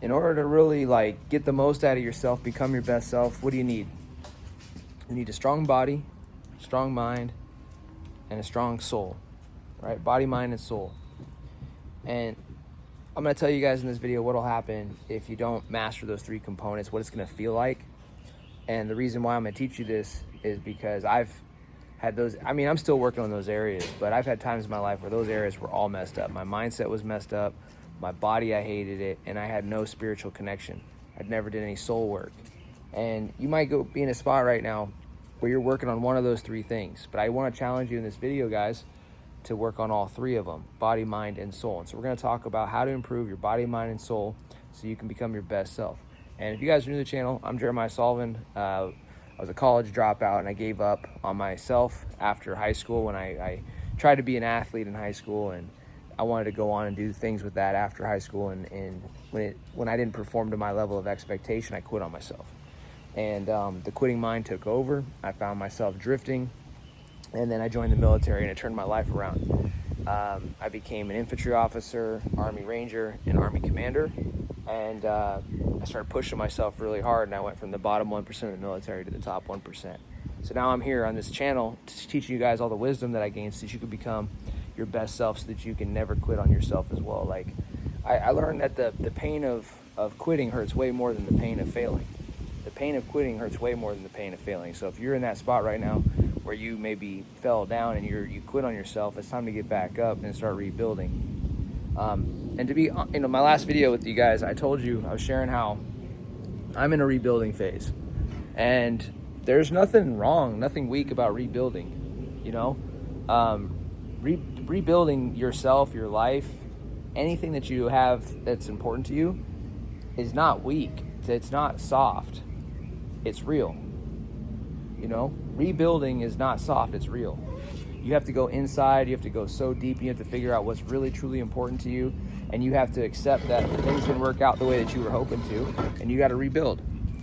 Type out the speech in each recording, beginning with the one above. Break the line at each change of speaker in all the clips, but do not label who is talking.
in order to really like get the most out of yourself, become your best self, what do you need? You need a strong body, strong mind, and a strong soul, right? Body, mind, and soul. And I'm going to tell you guys in this video what will happen if you don't master those three components, what it's going to feel like. And the reason why I'm going to teach you this is because I've had those, I mean, I'm still working on those areas, but I've had times in my life where those areas were all messed up. My mindset was messed up, my body, I hated it, and I had no spiritual connection. I'd never did any soul work. And you might be in a spot right now where you're working on one of those three things, but I want to challenge you in this video, guys, to work on all three of them, body, mind, and soul. And so we're going to talk about how to improve your body, mind, and soul so you can become your best self. And if you guys are new to the channel, I'm Jeremiah Sullivan. I was a college dropout, and I gave up on myself after high school when I tried to be an athlete in high school, and I wanted to go on and do things with that after high school. And when I didn't perform to my level of expectation, I quit on myself. And the quitting mind took over. I found myself drifting. And then I joined the military, and it turned my life around. I became an infantry officer, Army Ranger, and Army Commander. And I started pushing myself really hard, and I went from the bottom 1% of the military to the top 1%. So now I'm here on this channel teaching you guys all the wisdom that I gained so that you can become your best self, so that you can never quit on yourself as well. Like, I learned that the pain of quitting hurts way more than the pain of failing. The pain of quitting hurts way more than the pain of failing. So if you're in that spot right now where you maybe fell down and you quit on yourself, it's time to get back up and start rebuilding. And to be, my last video with you guys, I told you, I was sharing how I'm in a rebuilding phase, and there's nothing wrong, nothing weak about rebuilding. Rebuilding yourself, your life, anything that you have that's important to you is not weak. It's not soft. It's real. Rebuilding is not soft, it's real. You have to go inside, you have to go so deep, and you have to figure out what's really truly important to you, and you have to accept that things didn't work out the way that you were hoping to, and you got to rebuild.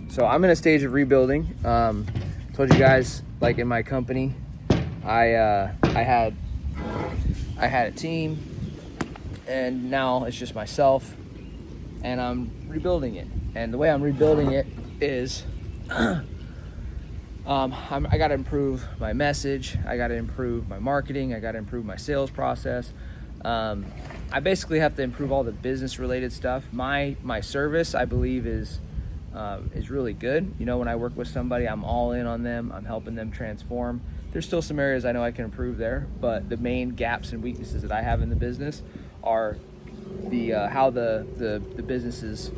So I'm in a stage of rebuilding. Told you guys, like in my company, I had a team, and now it's just myself, and I'm rebuilding it. And the way I'm rebuilding it is I got to improve my message. I got to improve my marketing. I got to improve my sales process. I basically have to improve all the business related stuff. My service, I believe, is really good. When I work with somebody, I'm all in on them. I'm helping them transform. There's still some areas I know I can improve there, but the main gaps and weaknesses that I have in the business are how the business is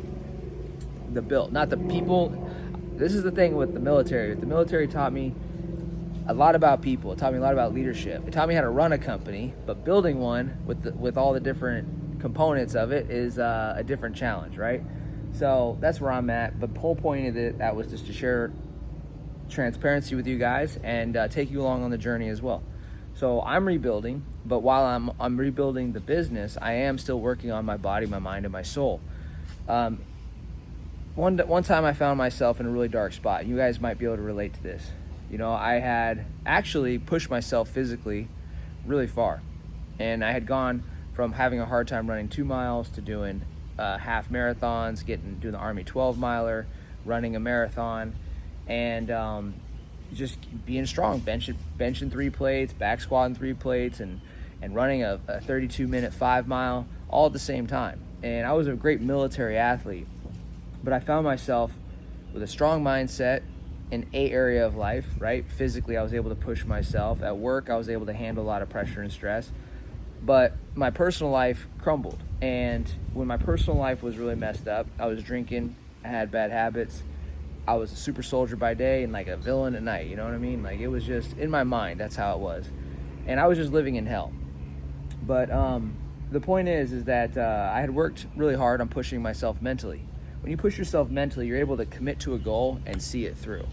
built, not the people. This is the thing with the military. The military taught me a lot about people. It taught me a lot about leadership. It taught me how to run a company, but building one with all the different components of it is a different challenge, right? So that's where I'm at. But the whole point of that was just to share transparency with you guys and take you along on the journey as well. So I'm rebuilding, but while I'm rebuilding the business, I am still working on my body, my mind, and my soul. One time I found myself in a really dark spot. You guys might be able to relate to this. I had actually pushed myself physically really far. And I had gone from having a hard time running 2 miles to doing half marathons, doing the Army 12-miler, running a marathon, and just being strong, benching 3 plates, back squatting 3 plates, and running a 32-minute 5-mile all at the same time. And I was a great military athlete. But I found myself with a strong mindset in a area of life, right? Physically, I was able to push myself. At work, I was able to handle a lot of pressure and stress. But my personal life crumbled. And when my personal life was really messed up, I was drinking, I had bad habits. I was a super soldier by day and like a villain at night, you know what I mean? Like, it was just in my mind, that's how it was. And I was just living in hell. But the point is that I had worked really hard on pushing myself mentally. When you push yourself mentally, you're able to commit to a goal and see it through.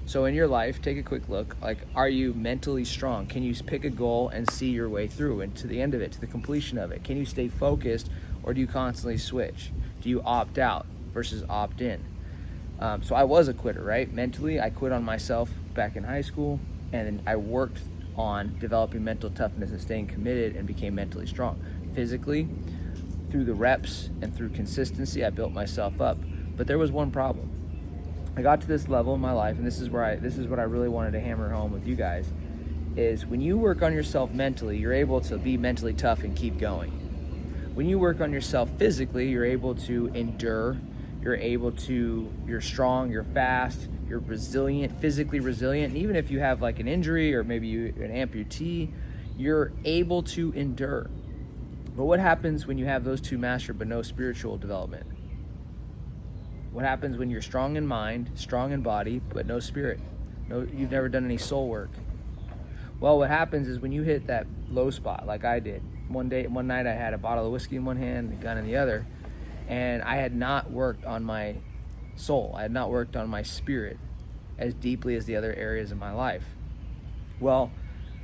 So in your life, take a quick look. Like, are you mentally strong? Can you pick a goal and see your way through and to the end of it, to the completion of it? Can you stay focused, or do you constantly switch? Do you opt out versus opt in? So I was a quitter, right? Mentally, I quit on myself back in high school, and then I worked on developing mental toughness and staying committed and became mentally strong. Physically, through the reps and through consistency, I built myself up. But there was one problem. I got to this level in my life, and this is what I really wanted to hammer home with you guys, is when you work on yourself mentally, you're able to be mentally tough and keep going. When you work on yourself physically, you're able to endure, you're strong, you're fast, you're resilient, physically resilient. And even if you have like an injury or maybe an amputee, you're able to endure. But what happens when you have those two mastered but no spiritual development? What happens when you're strong in mind, strong in body, but no spirit? No, you've never done any soul work. Well, what happens is when you hit that low spot, like I did, one night I had a bottle of whiskey in one hand, a gun in the other, and I had not worked on my soul. I had not worked on my spirit as deeply as the other areas of my life. Well,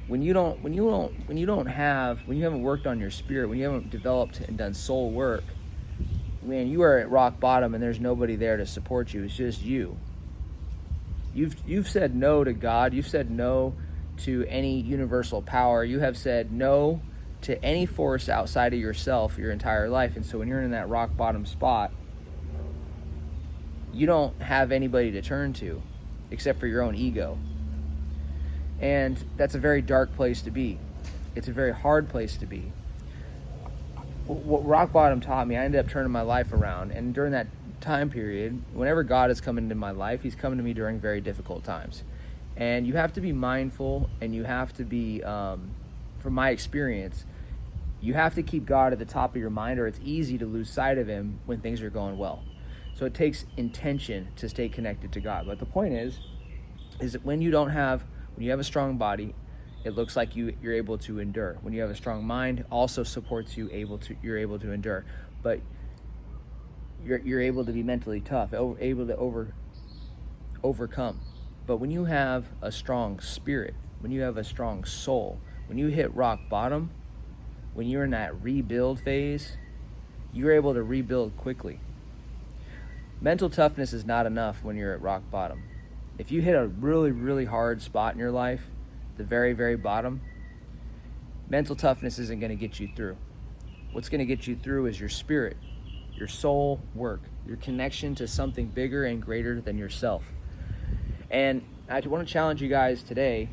when you haven't worked on your spirit, when you haven't developed and done soul work, man, you are at rock bottom and there's nobody there to support you. It's just you. You've said no to God. You've said no to any universal power. You have said no to any force outside of yourself your entire life. And so when you're in that rock bottom spot, you don't have anybody to turn to except for your own ego. And that's a very dark place to be. It's a very hard place to be. What rock bottom taught me, I ended up turning my life around. And during that time period, whenever God has come into my life, he's come to me during very difficult times. And you have to be mindful, and you have to be, from my experience, you have to keep God at the top of your mind, or it's easy to lose sight of him when things are going well. So it takes intention to stay connected to God. But the point is that when you have a strong body, it looks like you're able to endure. When you have a strong mind, also supports you're able to endure. But you're able to be mentally tough, able to overcome. But when you have a strong spirit, when you have a strong soul, when you hit rock bottom, when you're in that rebuild phase, you're able to rebuild quickly. Mental toughness is not enough when you're at rock bottom. If you hit a really, really hard spot in your life, the very, very bottom, mental toughness isn't going to get you through. What's going to get you through is your spirit, your soul work, your connection to something bigger and greater than yourself. And I want to challenge you guys today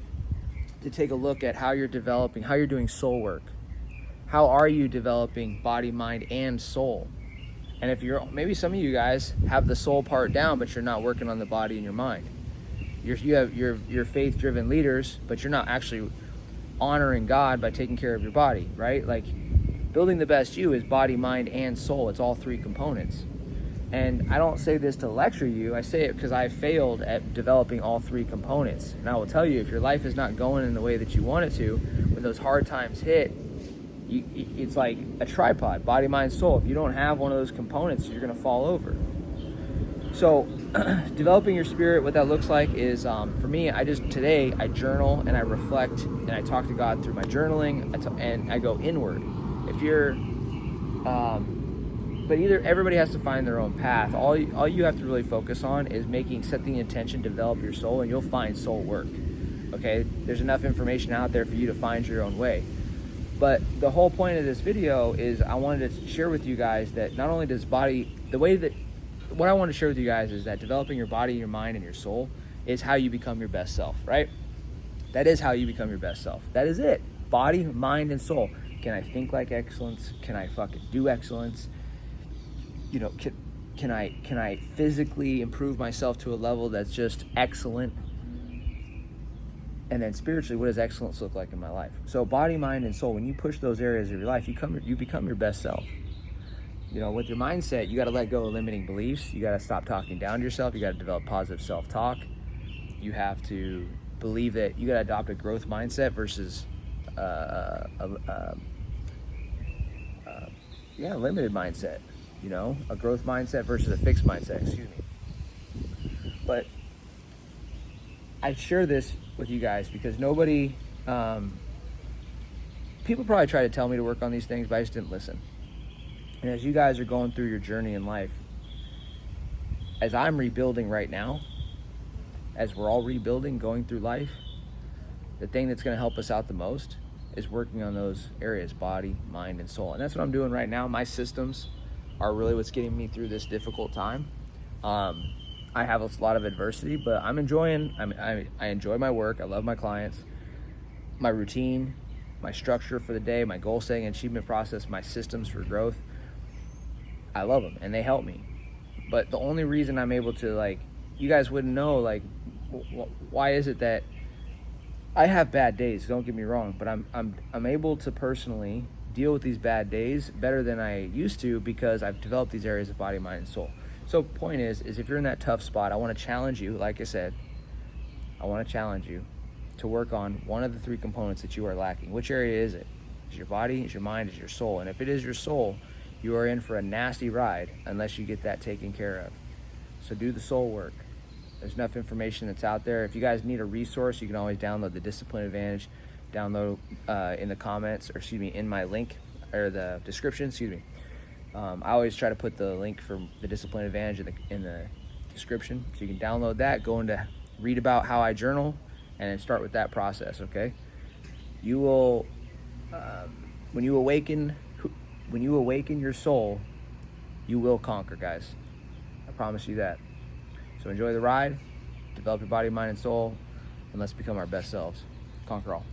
to take a look at how you're doing soul work. How are you developing body, mind, and soul? And if maybe some of you guys have the soul part down, but you're not working on the body and your mind. You're faith-driven leaders, but you're not actually honoring God by taking care of your body, right? Like, building the best you is body, mind, and soul. It's all three components. And I don't say this to lecture you. I say it because I failed at developing all three components. And I will tell you, if your life is not going in the way that you want it to, when those hard times hit, it's like a tripod, body, mind, soul. If you don't have one of those components, you're going to fall over. So developing your spirit, what that looks like is, for me, today I journal and I reflect and I talk to God through my journaling, and I go inward. Everybody has to find their own path. All you have to really focus on is set the intention, develop your soul, and you'll find soul work. Okay? There's enough information out there for you to find your own way. But the whole point of this video is I wanted to share with you guys that not only does what I want to share with you guys is that developing your body, your mind, and your soul is how you become your best self, right? That is how you become your best self. That is it. Body, mind, and soul. Can I think like excellence? Can I fucking do excellence? Can I physically improve myself to a level that's just excellent? And then spiritually, what does excellence look like in my life? So body, mind, and soul, when you push those areas of your life, you become your best self. With your mindset, you got to let go of limiting beliefs. You got to stop talking down to yourself. You got to develop positive self-talk. You have to believe that you got to adopt a growth mindset versus a limited mindset. A growth mindset versus a fixed mindset. Excuse me. But I share this with you guys because people probably try to tell me to work on these things, but I just didn't listen. And as you guys are going through your journey in life, as I'm rebuilding right now, as we're all rebuilding, going through life, the thing that's going to help us out the most is working on those areas, body, mind, and soul. And that's what I'm doing right now. My systems are really what's getting me through this difficult time. I have a lot of adversity, but I'm enjoying, I enjoy my work. I love my clients, my routine, my structure for the day, my goal setting and achievement process, my systems for growth. I love them and they help me. But the only reason I'm able to, like, you guys wouldn't know, like, why is it that I have bad days, don't get me wrong, but I'm able to personally deal with these bad days better than I used to because I've developed these areas of body, mind, and soul. So point is if you're in that tough spot, I want to challenge you, like I said, I want to challenge you to work on one of the three components that you are lacking. Which area is it? Is your body, is your mind, is your soul? And if it is your soul, you are in for a nasty ride unless you get that taken care of. So do the soul work. There's enough information that's out there. If you guys need a resource, you can always download the Discipline Advantage. Download in the comments, or excuse me, in my link or the description. Excuse me. I always try to put the link for the Discipline Advantage in the description, so you can download that. Go into read about how I journal, and then start with that process. Okay. You will when you awaken your soul, you will conquer, guys. I promise you that. So enjoy the ride, develop your body, mind, and soul, and let's become our best selves. Conquer all.